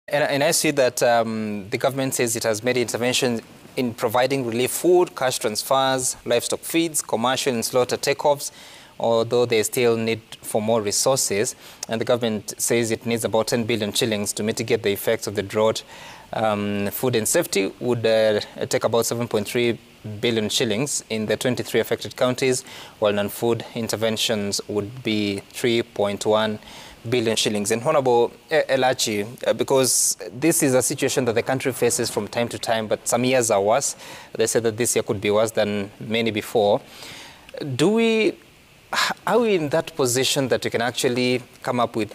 And I see that the government says it has made interventions in providing relief food, cash transfers, livestock feeds, commercial and slaughter takeoffs, although there's still need for more resources. And the government says it needs about 10 billion shillings to mitigate the effects of the drought. Food and safety would take about 7.3 billion shillings in the 23 affected counties, while non-food interventions would be 3.1 billion shillings. And Honorable Elachi, because this is a situation that the country faces from time to time, but some years are worse. They say that this year could be worse than many before. Are we in that position that we can actually come up with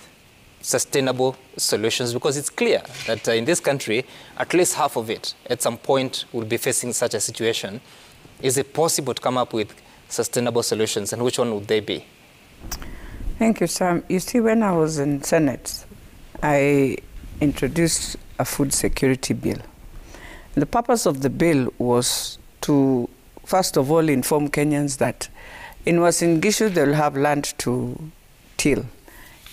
sustainable solutions? Because it's clear that in this country, at least half of it at some point will be facing such a situation. Is it possible to come up with sustainable solutions, and which one would they be? Thank you, Sam. You see, when I was in Senate, I introduced a food security bill. And the purpose of the bill was to, first of all, inform Kenyans that in Uasin Gishu, they'll have land to till.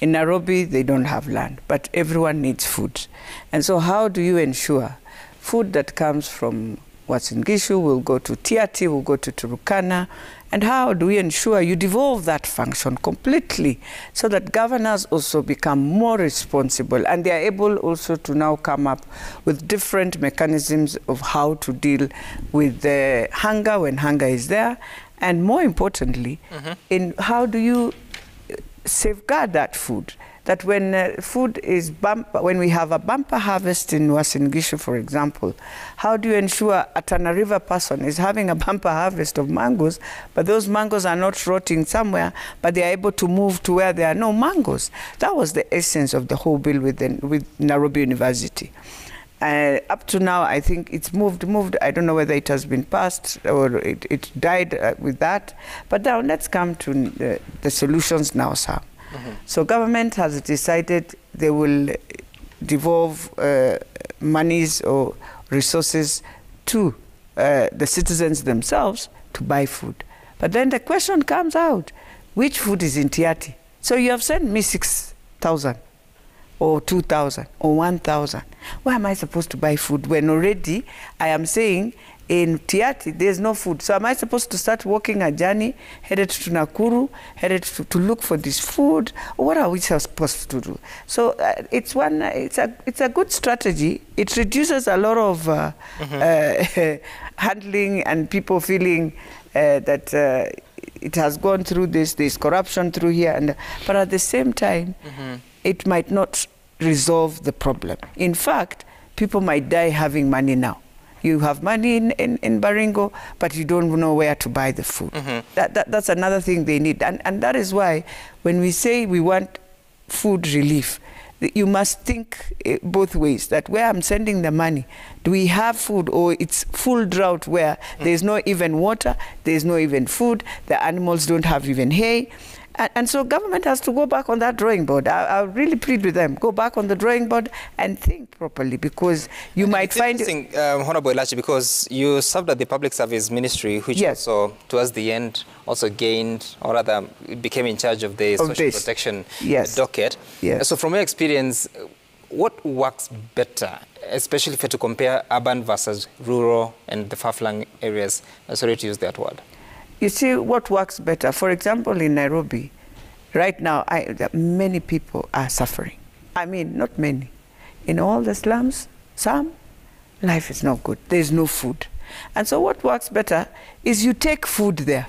In Nairobi, they don't have land, but everyone needs food. And so how do you ensure food that comes from Uasin Gishu will go to Tiaty, will go to Turkana, and how do we ensure you devolve that function completely so that governors also become more responsible and they are able also to now come up with different mechanisms of how to deal with the hunger when hunger is there, and more importantly, in how do you safeguard that food? That when food is when we have a bumper harvest in Uasin Gishu, for example, how do you ensure a Tana River person is having a bumper harvest of mangoes, but those mangoes are not rotting somewhere, but they are able to move to where there are no mangoes? That was the essence of the whole bill with Nairobi University. Up to now, I think it's moved. I don't know whether it has been passed or it died with that. But now let's come to the solutions now, sir. So government has decided they will devolve monies or resources to the citizens themselves to buy food. But then the question comes out, which food is in Tiaty? So you have sent me 6,000 or 2,000 or 1,000. Where am I supposed to buy food when already I am saying in Tiaty there's no food? So am I supposed to start walking a journey headed to Nakuru, headed to look for this food? Or what are we supposed to do? So it's a good strategy. It reduces a lot of handling and people feeling that it has gone through this, there's corruption through here, but at the same time, it might not resolve the problem. In fact, people might die having money now. You have money in Baringo, but you don't know where to buy the food. That's another thing they need. And that is why when we say we want food relief, you must think both ways, that where I'm sending the money, do we have food, or it's full drought where there's no even water, there's no even food, the animals don't have even hay. And so government has to go back on that drawing board. I really plead with them, go back on the drawing board and think properly, because you might find... It's interesting, Honorable Elachi, because you served at the Public Service Ministry, which also, towards the end, also gained, or rather, became in charge of the social protection docket. So from your experience, what works better, especially if you have to compare urban versus rural and the far-flung areas? Sorry to use that word. You see, what works better, for example, in Nairobi, right now, many people are suffering. I mean, not many. In all the slums, some, life is not good. There's no food. And so what works better is you take food there.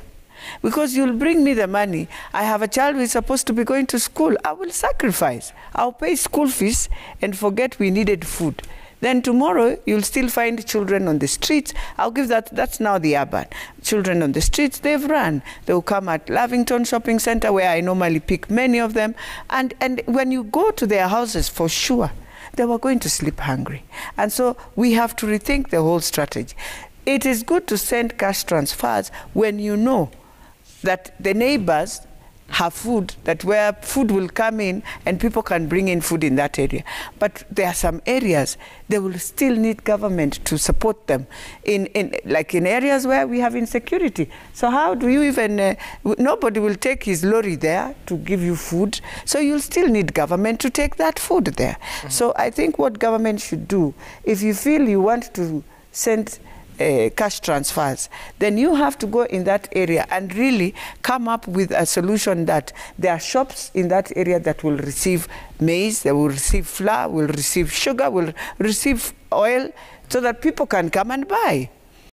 Because you'll bring me the money. I have a child who is supposed to be going to school. I will sacrifice. I'll pay school fees and forget we needed food. Then tomorrow, you'll still find children on the streets. I'll give that, that's now the urban. Children on the streets, they've run. They'll come at Lavington Shopping Center, where I normally pick many of them. And when you go to their houses, for sure, they were going to sleep hungry. And so we have to rethink the whole strategy. It is good to send cash transfers when you know that the neighbors have food, that where food will come in and people can bring in food in that area. But there are some areas they will still need government to support them like in areas where we have insecurity. So how do you even, nobody will take his lorry there to give you food, so you'll still need government to take that food there. So I think what government should do, if you feel you want to send cash transfers, then you have to go in that area and really come up with a solution that there are shops in that area that will receive maize, they will receive flour, will receive sugar, will receive oil, so that people can come and buy.